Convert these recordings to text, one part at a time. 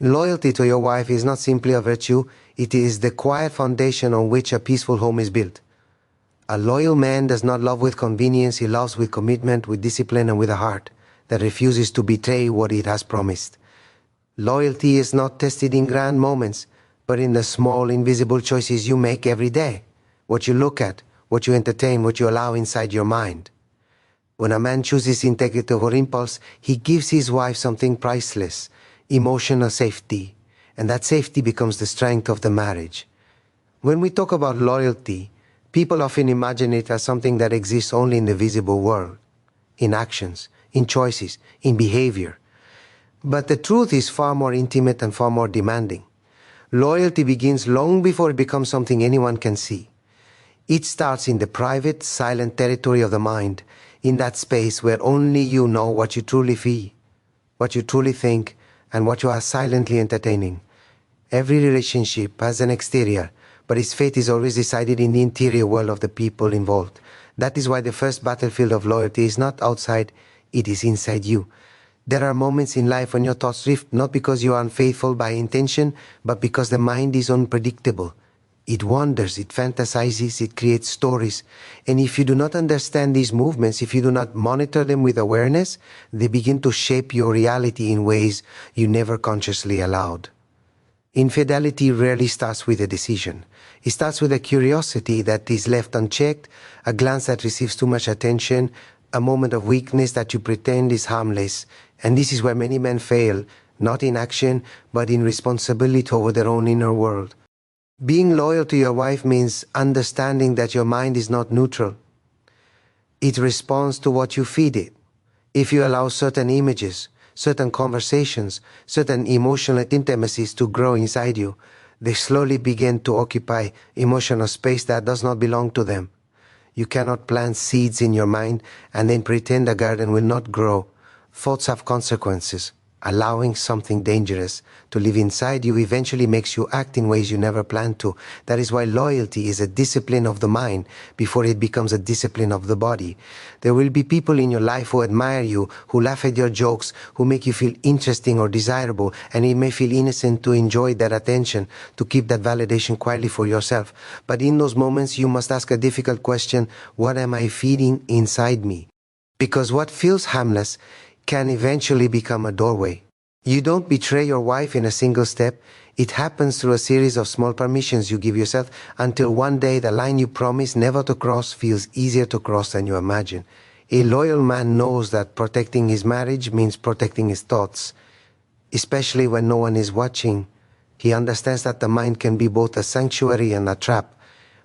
Loyalty to your wife is not simply a virtue, it is the quiet foundation on which a peaceful home is built. A loyal man does not love with convenience, he loves with commitment, with discipline, and with a heart that refuses to betray what it has promised. Loyalty is not tested in grand moments, but in the small, invisible choices you make every day. What you look at, what you entertain, what you allow inside your mind. When a man chooses integrity over impulse, he gives his wife something priceless, emotional safety, and that safety becomes the strength of the marriage. When we talk about loyalty, people often imagine it as something that exists only in the visible world, in actions, in choices, in behavior. But the truth is far more intimate and far more demanding. Loyalty begins long before it becomes something anyone can see. It starts in the private, silent territory of the mind, in that space where only you know what you truly feel, what you truly think, and what you are silently entertaining. Every relationship has an exterior, but its fate is always decided in the interior world of the people involved. That is why the first battlefield of loyalty is not outside, it is inside you. There are moments in life when your thoughts drift, not because you are unfaithful by intention, but because the mind is unpredictable. It wanders, it fantasizes, it creates stories. And if you do not understand these movements, if you do not monitor them with awareness, they begin to shape your reality in ways you never consciously allowed. Infidelity rarely starts with a decision. It starts with a curiosity that is left unchecked, a glance that receives too much attention, a moment of weakness that you pretend is harmless. And this is where many men fail, not in action, but in responsibility over their own inner world. Being loyal to your wife means understanding that your mind is not neutral. It responds to what you feed it. If you allow certain images, certain conversations, certain emotional intimacies to grow inside you, they slowly begin to occupy emotional space that does not belong to them. You cannot plant seeds in your mind and then pretend the garden will not grow. Thoughts have consequences. Allowing something dangerous to live inside you eventually makes you act in ways you never planned to. That is why loyalty is a discipline of the mind before it becomes a discipline of the body. There will be people in your life who admire you, who laugh at your jokes, who make you feel interesting or desirable, and it may feel innocent to enjoy that attention, to keep that validation quietly for yourself. But in those moments, you must ask a difficult question: what am I feeding inside me? Because what feels harmless can eventually become a doorway. You don't betray your wife in a single step. It happens through a series of small permissions you give yourself until one day the line you promised never to cross feels easier to cross than you imagine. A loyal man knows that protecting his marriage means protecting his thoughts, especially when no one is watching. He understands that the mind can be both a sanctuary and a trap.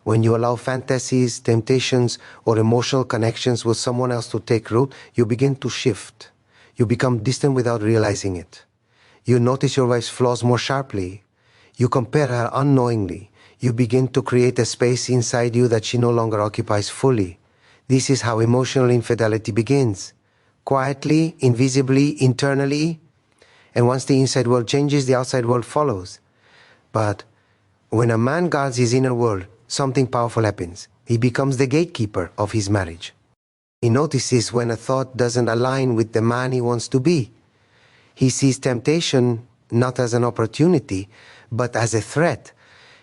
When you allow fantasies, temptations, or emotional connections with someone else to take root, you begin to shift. You become distant without realizing it. You notice your wife's flaws more sharply. You compare her unknowingly. You begin to create a space inside you that she no longer occupies fully. This is how emotional infidelity begins. Quietly, invisibly, internally. And once the inside world changes, the outside world follows. But when a man guards his inner world, something powerful happens. He becomes the gatekeeper of his marriage. He notices when a thought doesn't align with the man he wants to be. He sees temptation not as an opportunity, but as a threat.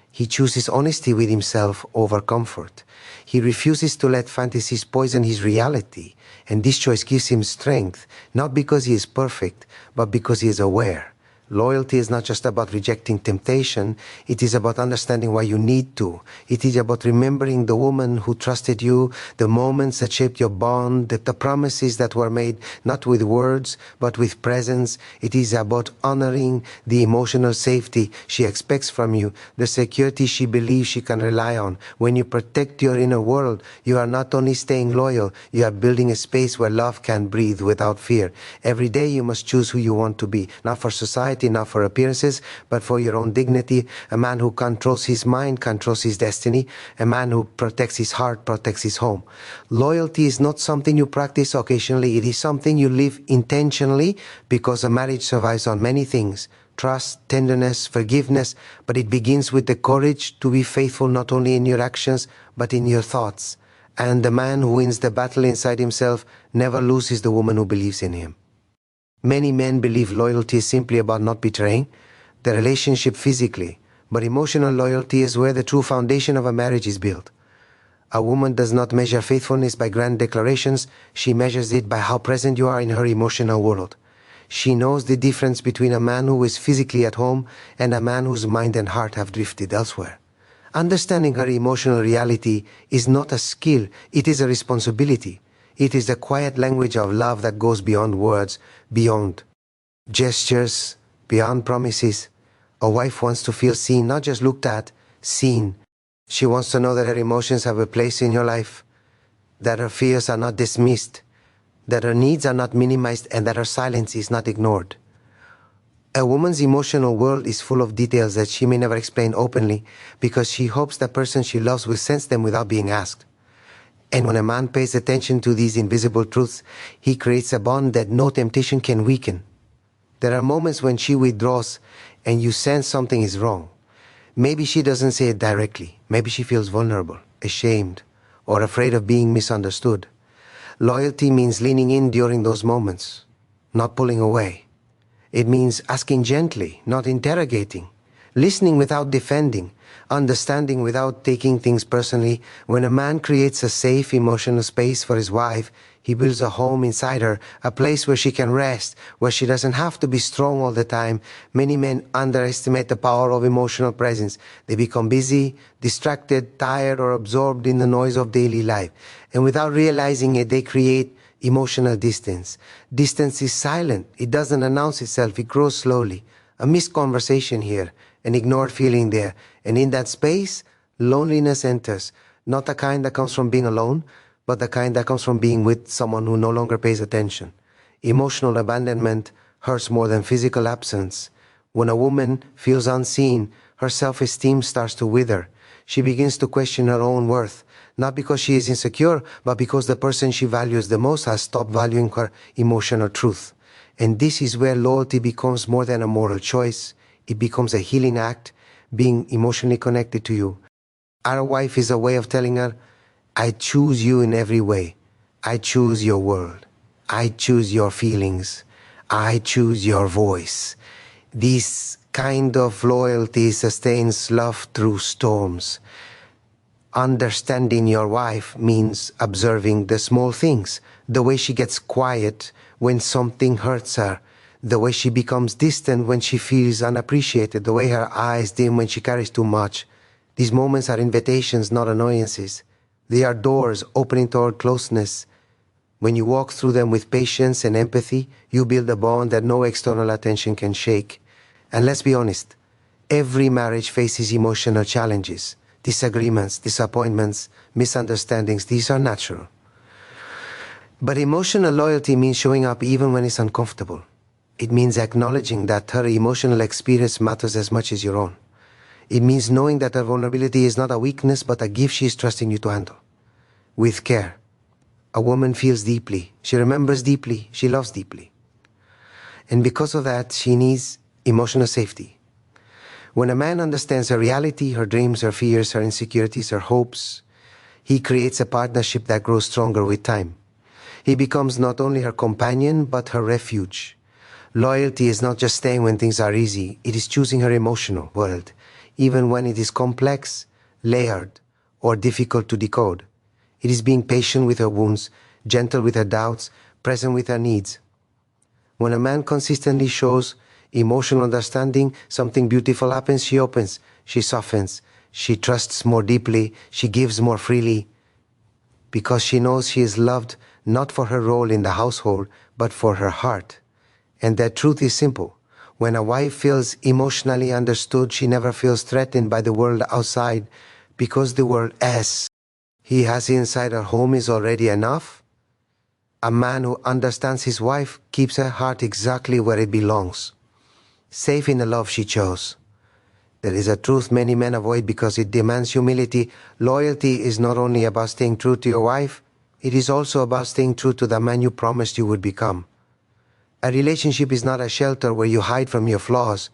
He chooses honesty with himself over comfort. He refuses to let fantasies poison his reality. And this choice gives him strength, not because he is perfect, but because he is aware. Loyalty is not just about rejecting temptation, it is about understanding why you need to. It is about remembering the woman who trusted you, the moments that shaped your bond, the promises that were made not with words, but with presence. It is about honoring the emotional safety she expects from you, the security she believes she can rely on. When you protect your inner world, you are not only staying loyal, you are building a space where love can breathe without fear. Every day you must choose who you want to be, not for society, not for appearances, but for your own dignity. A man who controls his mind controls his destiny. A man who protects his heart protects his home. Loyalty is not something you practice occasionally. It is something you live intentionally, because a marriage survives on many things: trust, tenderness, forgiveness, but it begins with the courage to be faithful not only in your actions, but in your thoughts. And the man who wins the battle inside himself never loses the woman who believes in him. Many men believe loyalty is simply about not betraying, the relationship physically, but emotional loyalty is where the true foundation of a marriage is built. A woman does not measure faithfulness by grand declarations, she measures it by how present you are in her emotional world. She knows the difference between a man who is physically at home and a man whose mind and heart have drifted elsewhere. Understanding her emotional reality is not a skill, it is a responsibility. It is the quiet language of love that goes beyond words, beyond gestures, beyond promises. A wife wants to feel seen, not just looked at, seen. She wants to know that her emotions have a place in your life, that her fears are not dismissed, that her needs are not minimized, and that her silence is not ignored. A woman's emotional world is full of details that she may never explain openly because she hopes the person she loves will sense them without being asked. And when a man pays attention to these invisible truths, he creates a bond that no temptation can weaken. There are moments when she withdraws and you sense something is wrong. Maybe she doesn't say it directly. Maybe she feels vulnerable, ashamed, or afraid of being misunderstood. Loyalty means leaning in during those moments, not pulling away. It means asking gently, not interrogating, listening without defending, understanding without taking things personally. When a man creates a safe emotional space for his wife, he builds a home inside her, a place where she can rest, where she doesn't have to be strong all the time. Many men underestimate the power of emotional presence. They become busy, distracted, tired, or absorbed in the noise of daily life. And without realizing it, they create emotional distance. Distance is silent. It doesn't announce itself. It grows slowly. A missed conversation here, an ignored feeling there. And in that space, loneliness enters. Not the kind that comes from being alone, but the kind that comes from being with someone who no longer pays attention. Emotional abandonment hurts more than physical absence. When a woman feels unseen, her self-esteem starts to wither. She begins to question her own worth, not because she is insecure, but because the person she values the most has stopped valuing her emotional truth. And this is where loyalty becomes more than a moral choice. It becomes a healing act, being emotionally connected to you. Our wife is a way of telling her, I choose you in every way. I choose your world. I choose your feelings. I choose your voice. This kind of loyalty sustains love through storms. Understanding your wife means observing the small things, the way she gets quiet when something hurts her, the way she becomes distant when she feels unappreciated, the way her eyes dim when she carries too much. These moments are invitations, not annoyances. They are doors opening toward closeness. When you walk through them with patience and empathy, you build a bond that no external attention can shake. And let's be honest, every marriage faces emotional challenges, disagreements, disappointments, misunderstandings. These are natural. But emotional loyalty means showing up even when it's uncomfortable. It means acknowledging that her emotional experience matters as much as your own. It means knowing that her vulnerability is not a weakness, but a gift she is trusting you to handle. With care. A woman feels deeply. She remembers deeply. She loves deeply. And because of that, she needs emotional safety. When a man understands her reality, her dreams, her fears, her insecurities, her hopes, he creates a partnership that grows stronger with time. He becomes not only her companion, but her refuge. Loyalty is not just staying when things are easy. It is choosing her emotional world, even when it is complex, layered, or difficult to decode. It is being patient with her wounds, gentle with her doubts, present with her needs. When a man consistently shows emotional understanding, something beautiful happens. She opens, she softens, she trusts more deeply, she gives more freely, because she knows she is loved not for her role in the household, but for her heart. And that truth is simple. When a wife feels emotionally understood, she never feels threatened by the world outside, because the world as he has inside her home is already enough. A man who understands his wife keeps her heart exactly where it belongs, safe in the love she chose. There is a truth many men avoid because it demands humility. Loyalty is not only about staying true to your wife, it is also about staying true to the man you promised you would become. A relationship is not a shelter where you hide from your flaws.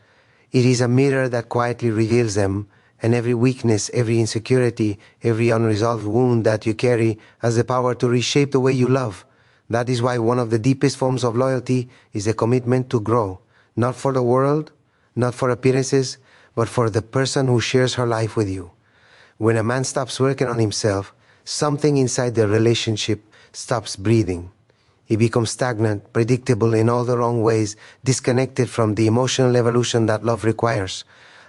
It is a mirror that quietly reveals them, and every weakness, every insecurity, every unresolved wound that you carry has the power to reshape the way you love. That is why one of the deepest forms of loyalty is a commitment to grow, not for the world, not for appearances, but for the person who shares her life with you. When a man stops working on himself, something inside the relationship stops breathing. He becomes stagnant, predictable in all the wrong ways, disconnected from the emotional evolution that love requires.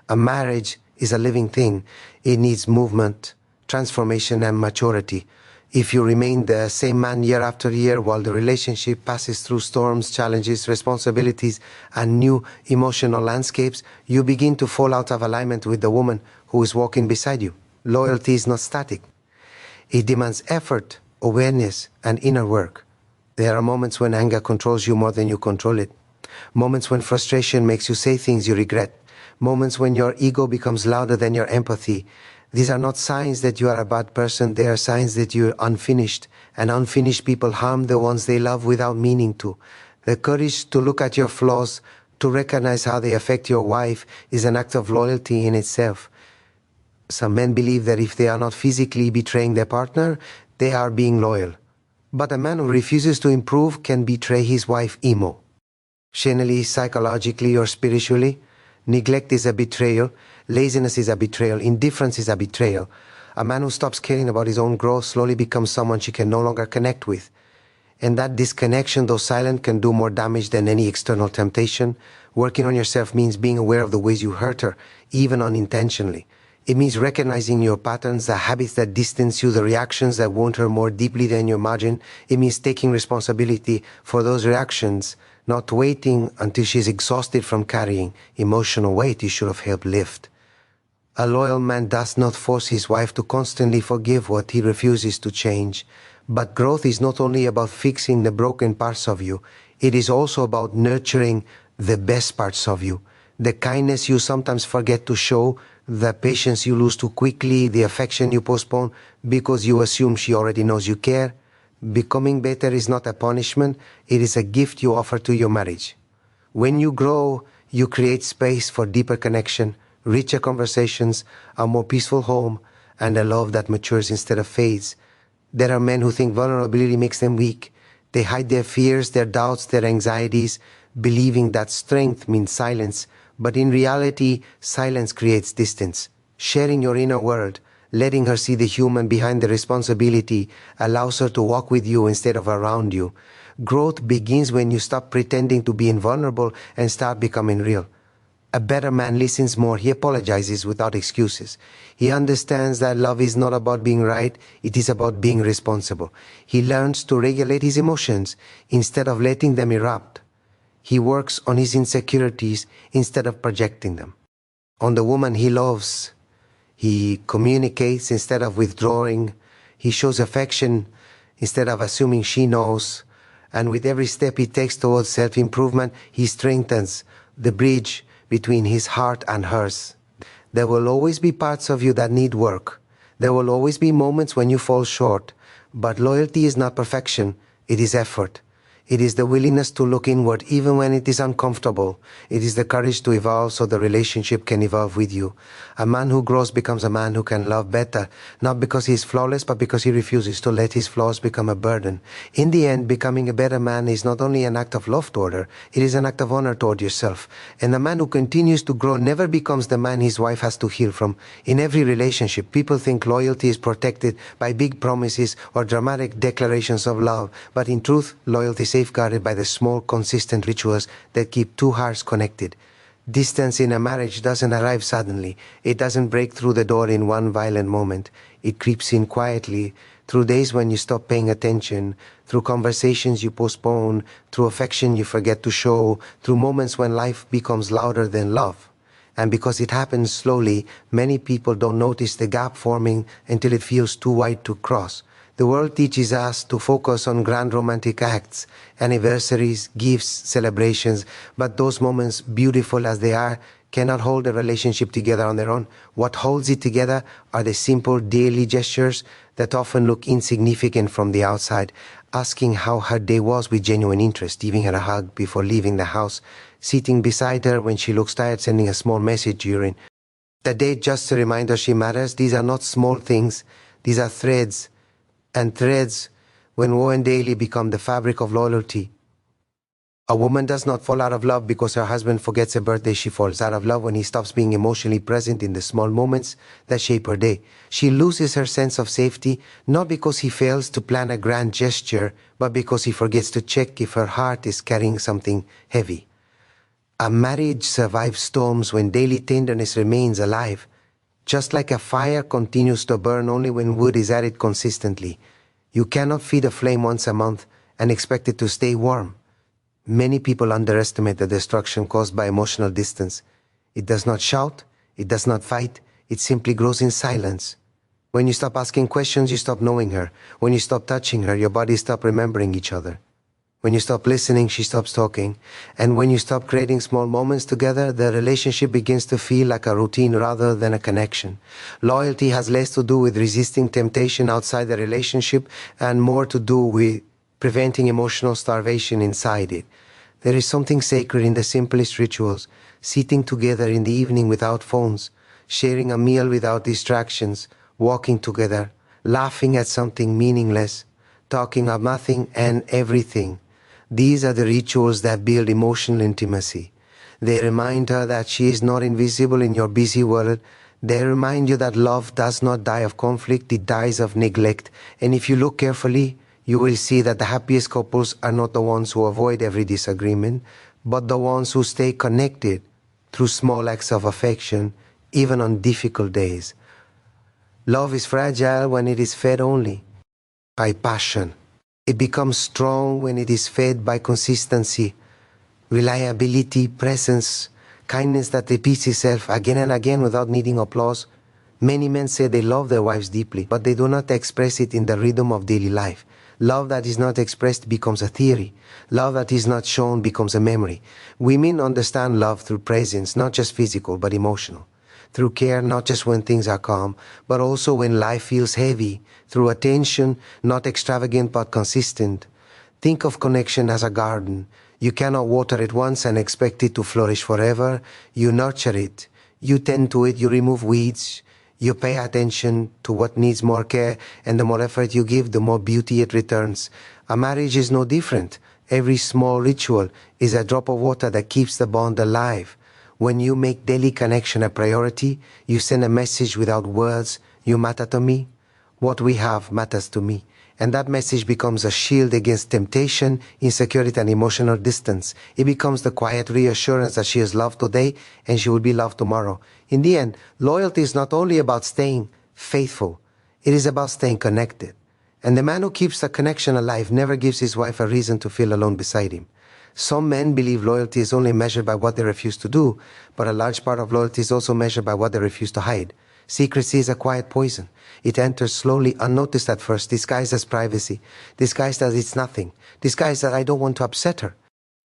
A marriage is a living thing. It needs movement, transformation, and maturity. If you remain the same man year after year while the relationship passes through storms, challenges, responsibilities, and new emotional landscapes, you begin to fall out of alignment with the woman who is walking beside you. Loyalty is not static. It demands effort, awareness, and inner work. There are moments when anger controls you more than you control it. Moments when frustration makes you say things you regret. Moments when your ego becomes louder than your empathy. These are not signs that you are a bad person. They are signs that you are unfinished. And unfinished people harm the ones they love without meaning to. The courage to look at your flaws, to recognize how they affect your wife, is an act of loyalty in itself. Some men believe that if they are not physically betraying their partner, they are being loyal. But a man who refuses to improve can betray his wife emotionally, psychologically, or spiritually. Neglect is a betrayal. Laziness is a betrayal. Indifference is a betrayal. A man who stops caring about his own growth slowly becomes someone she can no longer connect with. And that disconnection, though silent, can do more damage than any external temptation. Working on yourself means being aware of the ways you hurt her, even unintentionally. It means recognizing your patterns, the habits that distance you, the reactions that wound her more deeply than you imagine. It means taking responsibility for those reactions, not waiting until she's exhausted from carrying emotional weight you should have helped lift. A loyal man does not force his wife to constantly forgive what he refuses to change. But growth is not only about fixing the broken parts of you, it is also about nurturing the best parts of you. The kindness you sometimes forget to show, the patience you lose too quickly, the affection you postpone because you assume she already knows you care. Becoming better is not a punishment, it is a gift you offer to your marriage. When you grow, you create space for deeper connection, richer conversations, a more peaceful home, and a love that matures instead of fades. There are men who think vulnerability makes them weak. They hide their fears, their doubts, their anxieties, believing that strength means silence. But in reality, silence creates distance. Sharing your inner world, letting her see the human behind the responsibility, allows her to walk with you instead of around you. Growth begins when you stop pretending to be invulnerable and start becoming real. A better man listens more. He apologizes without excuses. He understands that love is not about being right, it is about being responsible. He learns to regulate his emotions instead of letting them erupt. He works on his insecurities instead of projecting them. On the woman he loves, he communicates instead of withdrawing. He shows affection instead of assuming she knows. And with every step he takes towards self-improvement, he strengthens the bridge between his heart and hers. There will always be parts of you that need work. There will always be moments when you fall short. But loyalty is not perfection, it is effort. It is the willingness to look inward even when it is uncomfortable. It is the courage to evolve so the relationship can evolve with you. A man who grows becomes a man who can love better, not because he is flawless, but because he refuses to let his flaws become a burden. In the end, becoming a better man is not only an act of love toward her, it is an act of honor toward yourself. And the man who continues to grow never becomes the man his wife has to heal from. In every relationship, people think loyalty is protected by big promises or dramatic declarations of love. But in truth, loyalty is safeguarded by the small, consistent rituals that keep two hearts connected. Distance in a marriage doesn't arrive suddenly. It doesn't break through the door in one violent moment. It creeps in quietly, through days when you stop paying attention, through conversations you postpone, through affection you forget to show, through moments when life becomes louder than love. And because it happens slowly, many people don't notice the gap forming until it feels too wide to cross. The world teaches us to focus on grand romantic acts, anniversaries, gifts, celebrations, but those moments, beautiful as they are, cannot hold a relationship together on their own. What holds it together are the simple daily gestures that often look insignificant from the outside. Asking how her day was with genuine interest, giving her a hug before leaving the house, sitting beside her when she looks tired, sending a small message during the day just to remind her she matters. These are not small things, these are threads. And threads, when woven daily, become the fabric of loyalty. A woman does not fall out of love because her husband forgets her birthday. She falls out of love when he stops being emotionally present in the small moments that shape her day. She loses her sense of safety not because he fails to plan a grand gesture, but because he forgets to check if her heart is carrying something heavy. A marriage survives storms when daily tenderness remains alive, just like a fire continues to burn only when wood is added consistently. You cannot feed a flame once a month and expect it to stay warm. Many people underestimate the destruction caused by emotional distance. It does not shout, it does not fight, it simply grows in silence. When you stop asking questions, you stop knowing her. When you stop touching her, your bodies stop remembering each other. When you stop listening, she stops talking. And when you stop creating small moments together, the relationship begins to feel like a routine rather than a connection. Loyalty has less to do with resisting temptation outside the relationship and more to do with preventing emotional starvation inside it. There is something sacred in the simplest rituals, sitting together in the evening without phones, sharing a meal without distractions, walking together, laughing at something meaningless, talking of nothing and everything. These are the rituals that build emotional intimacy. They remind her that she is not invisible in your busy world. They remind you that love does not die of conflict, it dies of neglect. And if you look carefully, you will see that the happiest couples are not the ones who avoid every disagreement, but the ones who stay connected through small acts of affection, even on difficult days. Love is fragile when it is fed only by passion. It becomes strong when it is fed by consistency, reliability, presence, kindness that repeats itself again and again without needing applause. Many men say they love their wives deeply, but they do not express it in the rhythm of daily life. Love that is not expressed becomes a theory. Love that is not shown becomes a memory. Women understand love through presence, not just physical, but emotional. Through care, not just when things are calm, but also when life feels heavy. Through attention, not extravagant, but consistent. Think of connection as a garden. You cannot water it once and expect it to flourish forever. You nurture it. You tend to it. You remove weeds. You pay attention to what needs more care, and the more effort you give, the more beauty it returns. A marriage is no different. Every small ritual is a drop of water that keeps the bond alive. When you make daily connection a priority, you send a message without words. You matter to me. What we have matters to me. And that message becomes a shield against temptation, insecurity, and emotional distance. It becomes the quiet reassurance that she is loved today and she will be loved tomorrow. In the end, loyalty is not only about staying faithful, it is about staying connected. And the man who keeps the connection alive never gives his wife a reason to feel alone beside him. Some men believe loyalty is only measured by what they refuse to do, but a large part of loyalty is also measured by what they refuse to hide. Secrecy is a quiet poison. It enters slowly, unnoticed at first, disguised as privacy, disguised as it's nothing, disguised that I don't want to upset her.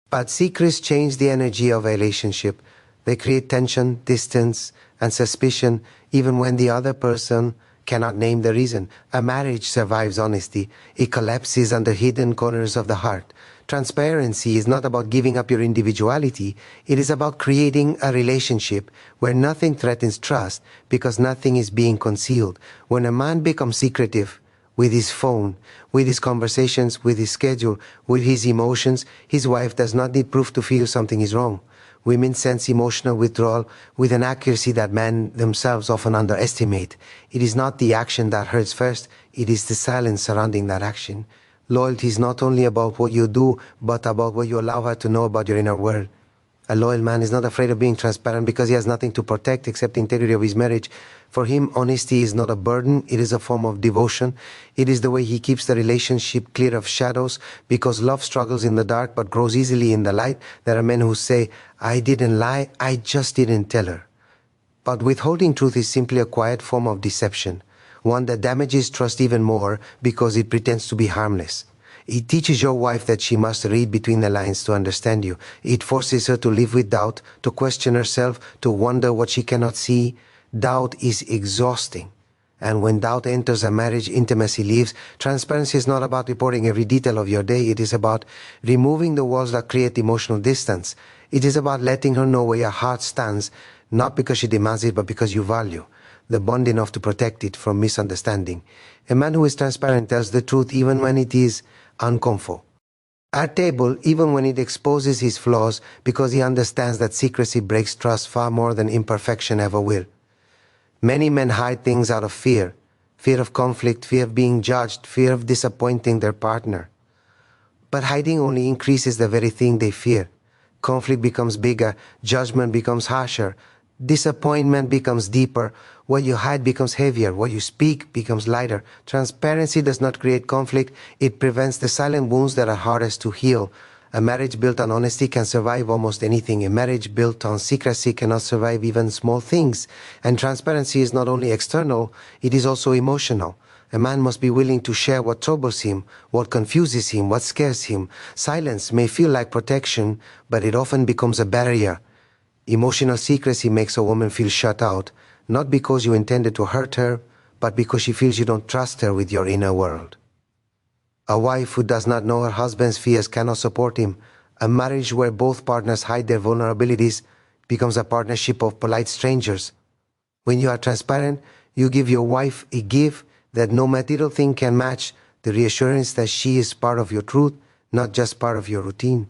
But secrets change the energy of a relationship. They create tension, distance, and suspicion, even when the other person cannot name the reason. A marriage survives honesty. It collapses under hidden corners of the heart. Transparency is not about giving up your individuality. It is about creating a relationship where nothing threatens trust because nothing is being concealed. When a man becomes secretive with his phone, with his conversations, with his schedule, with his emotions, his wife does not need proof to feel something is wrong. Women sense emotional withdrawal with an accuracy that men themselves often underestimate. It is not the action that hurts first, it is the silence surrounding that action. Loyalty is not only about what you do, but about what you allow her to know about your inner world. A loyal man is not afraid of being transparent because he has nothing to protect except the integrity of his marriage. For him, honesty is not a burden, it is a form of devotion. It is the way he keeps the relationship clear of shadows, because love struggles in the dark but grows easily in the light. There are men who say, I didn't lie, I just didn't tell her. But withholding truth is simply a quiet form of deception, one that damages trust even more because it pretends to be harmless. It teaches your wife that she must read between the lines to understand you. It forces her to live with doubt, to question herself, to wonder what she cannot see. Doubt is exhausting. And when doubt enters a marriage, intimacy leaves. Transparency is not about reporting every detail of your day. It is about removing the walls that create emotional distance. It is about letting her know where your heart stands, not because she demands it, but because you value the bond enough to protect it from misunderstanding. A man who is transparent tells the truth even when it is uncomfortable. At table, even when it exposes his flaws, because he understands that secrecy breaks trust far more than imperfection ever will. Many men hide things out of fear. Fear of conflict, fear of being judged, fear of disappointing their partner. But hiding only increases the very thing they fear. Conflict becomes bigger, judgment becomes harsher, disappointment becomes deeper, what you hide becomes heavier, what you speak becomes lighter. Transparency does not create conflict, it prevents the silent wounds that are hardest to heal. A marriage built on honesty can survive almost anything. A marriage built on secrecy cannot survive even small things. And transparency is not only external, it is also emotional. A man must be willing to share what troubles him, what confuses him, what scares him. Silence may feel like protection, but it often becomes a barrier. Emotional secrecy makes a woman feel shut out, not because you intended to hurt her, but because she feels you don't trust her with your inner world. A wife who does not know her husband's fears cannot support him. A marriage where both partners hide their vulnerabilities becomes a partnership of polite strangers. When you are transparent, you give your wife a gift that no material thing can match, the reassurance that she is part of your truth, not just part of your routine.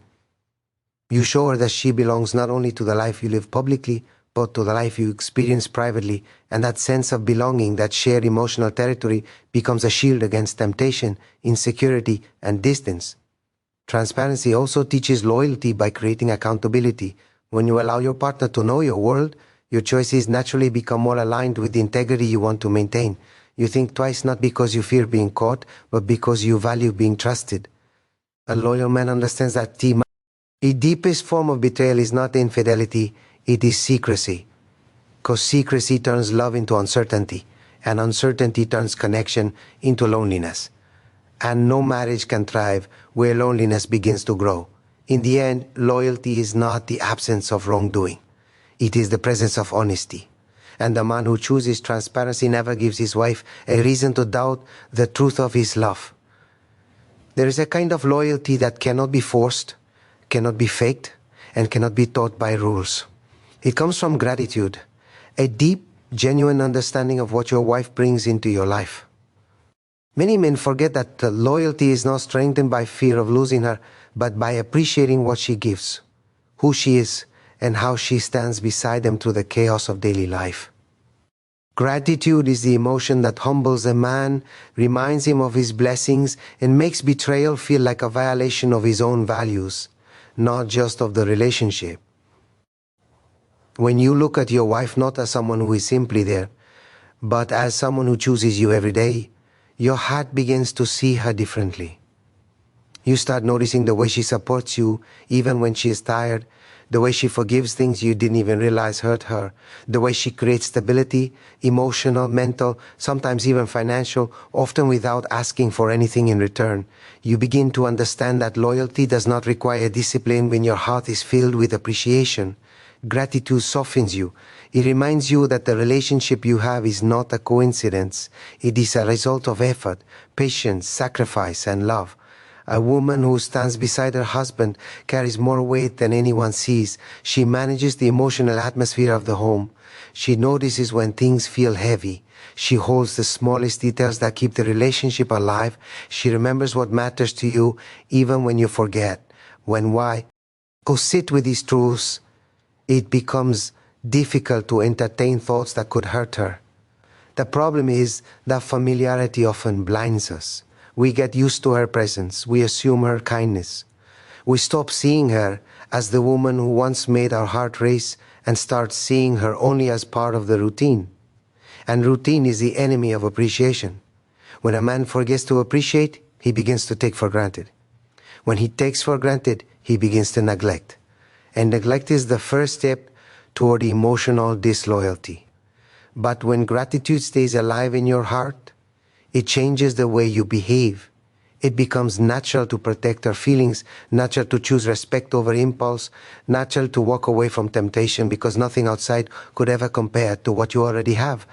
You show her that she belongs not only to the life you live publicly, but to the life you experience privately, and that sense of belonging, that shared emotional territory, becomes a shield against temptation, insecurity, and distance. Transparency also teaches loyalty by creating accountability. When you allow your partner to know your world, your choices naturally become more aligned with the integrity you want to maintain. You think twice not because you fear being caught, but because you value being trusted. A loyal man understands that the deepest form of betrayal is not infidelity, it is secrecy. Because secrecy turns love into uncertainty, and uncertainty turns connection into loneliness. And no marriage can thrive where loneliness begins to grow. In the end, loyalty is not the absence of wrongdoing. It is the presence of honesty. And the man who chooses transparency never gives his wife a reason to doubt the truth of his love. There is a kind of loyalty that cannot be forced, cannot be faked, and cannot be taught by rules. It comes from gratitude, a deep, genuine understanding of what your wife brings into your life. Many men forget that loyalty is not strengthened by fear of losing her, but by appreciating what she gives, who she is, and how she stands beside them through the chaos of daily life. Gratitude is the emotion that humbles a man, reminds him of his blessings, and makes betrayal feel like a violation of his own values, not just of the relationship. When you look at your wife not as someone who is simply there, but as someone who chooses you every day, your heart begins to see her differently. You start noticing the way she supports you even when she is tired, the way she forgives things you didn't even realize hurt her, the way she creates stability, emotional, mental, sometimes even financial, often without asking for anything in return. You begin to understand that loyalty does not require discipline when your heart is filled with appreciation. Gratitude softens you. It reminds you that the relationship you have is not a coincidence. It is a result of effort, patience, sacrifice, and love. A woman who stands beside her husband carries more weight than anyone sees. She manages the emotional atmosphere of the home. She notices when things feel heavy. She holds the smallest details that keep the relationship alive. She remembers what matters to you even when you forget. Why? Go sit with these truths. It becomes difficult to entertain thoughts that could hurt her. The problem is that familiarity often blinds us. We get used to her presence. We assume her kindness. We stop seeing her as the woman who once made our heart race and start seeing her only as part of the routine. And routine is the enemy of appreciation. When a man forgets to appreciate, he begins to take for granted. When he takes for granted, he begins to neglect. And neglect is the first step toward emotional disloyalty. But when gratitude stays alive in your heart, it changes the way you behave. It becomes natural to protect our feelings, natural to choose respect over impulse, natural to walk away from temptation because nothing outside could ever compare to what you already have.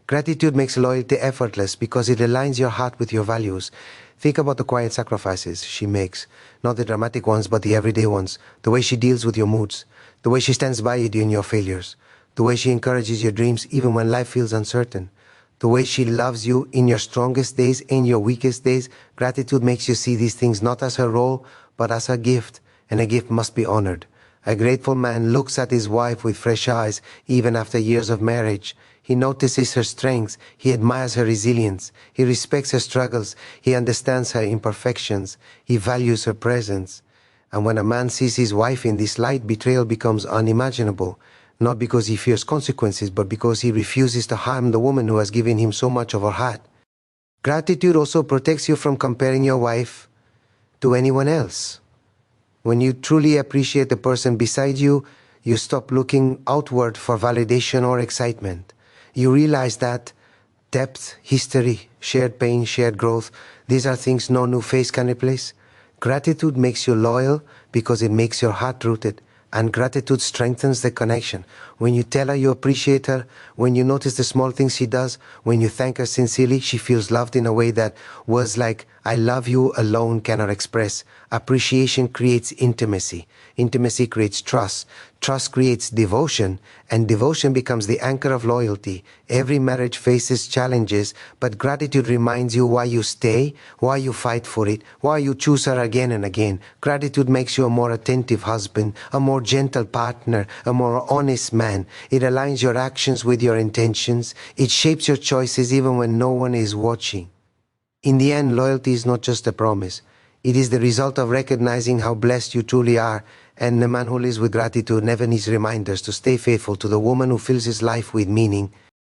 Gratitude makes loyalty effortless because it aligns your heart with your values. Think about the quiet sacrifices she makes, not the dramatic ones, but the everyday ones. The way she deals with your moods, the way she stands by you during your failures, the way she encourages your dreams even when life feels uncertain, the way she loves you in your strongest days and your weakest days. Gratitude makes you see these things not as her role, but as a gift, and a gift must be honored. A grateful man looks at his wife with fresh eyes, even after years of marriage. He notices her strengths, he admires her resilience, he respects her struggles, he understands her imperfections, he values her presence. And when a man sees his wife in this light, betrayal becomes unimaginable, not because he fears consequences, but because he refuses to harm the woman who has given him so much of her heart. Gratitude also protects you from comparing your wife to anyone else. When you truly appreciate the person beside you, you stop looking outward for validation or excitement. You realize that depth, history, shared pain, shared growth, these are things no new face can replace. Gratitude makes you loyal because it makes your heart rooted, and gratitude strengthens the connection. When you tell her you appreciate her, when you notice the small things she does, when you thank her sincerely, she feels loved in a way that words like "I love you" alone cannot express. Appreciation creates intimacy. Intimacy creates trust. Trust creates devotion, and devotion becomes the anchor of loyalty. Every marriage faces challenges, but gratitude reminds you why you stay, why you fight for it, why you choose her again and again. Gratitude makes you a more attentive husband, a more gentle partner, a more honest man. It aligns your actions with your intentions. It shapes your choices even when no one is watching. In the end, loyalty is not just a promise. It is the result of recognizing how blessed you truly are, and the man who lives with gratitude never needs reminders to stay faithful to the woman who fills his life with meaning